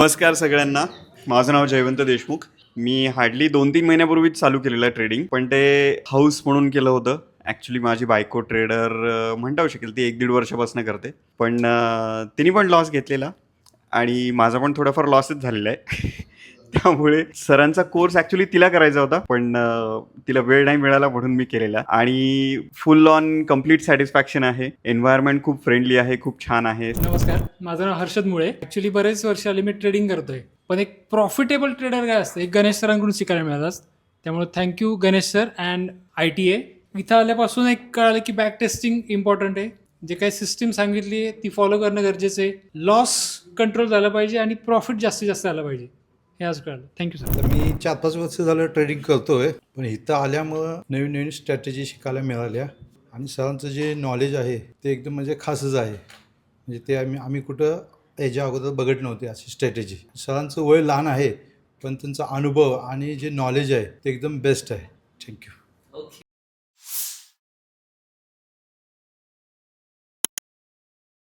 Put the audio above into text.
नमस्कार सगळ्यांना. माझं नाव जयवंत देशमुख. मी हार्डली 2-3 महिन्यापूर्वीच चालू केलेलं आहे ट्रेडिंग, पण ते हाऊस म्हणून केलं होतं. ॲक्च्युली माझी बायको ट्रेडर म्हणता येऊ शकेल, ती 1-1.5 वर्षापासून करते. पण तिने पण लॉस घेतलेला आणि माझा पण थोडाफार लॉसच झालेला आहे. त्यामुळे सरांचा कोर्स ॲक्च्युली तिला करायचा होता, पण तिला वेळ नाही मिळाला म्हणून मी केलेला. आणि फुल ऑन कम्प्लीट सॅटिस्फॅक्शन आहे. एन्व्हायरमेंट खूप फ्रेंडली आहे, खूप छान आहे. नमस्कार, माझं नाव हर्षद मुळे. ॲक्च्युली बरेच वर्ष आले मी ट्रेडिंग करतोय, पण एक प्रॉफिटेबल ट्रेडर काय असतं एक गणेश सरांकडून शिकायला मिळालं. त्यामुळे thank you Ganesh sir and ITA. इथं आल्यापासून एक कळालं की बॅक टेस्टिंग इम्पॉर्टंट आहे. जे काही सिस्टीम सांगितली आहे ती फॉलो करणं गरजेचं आहे. लॉस कंट्रोल झालं पाहिजे आणि प्रॉफिट जास्तीत जास्त झालं पाहिजे, हे आज कळलं. Thank you sir. तर मी 4-5 वर्ष झालं ट्रेडिंग करतोय, पण इथं आल्यामुळं नवीन नवीन स्ट्रॅटेजी शिकायला मिळाल्या आणि सरांचं जे नॉलेज आहे ते एकदम म्हणजे खासच आहे. म्हणजे ते आम्ही कुठं याच्या अगोदर बघत नव्हते अशी स्ट्रॅटेजी. सरांचं वय लहान आहे, पण त्यांचा अनुभव आणि जे नॉलेज आहे ते एकदम बेस्ट आहे. थँक्यू.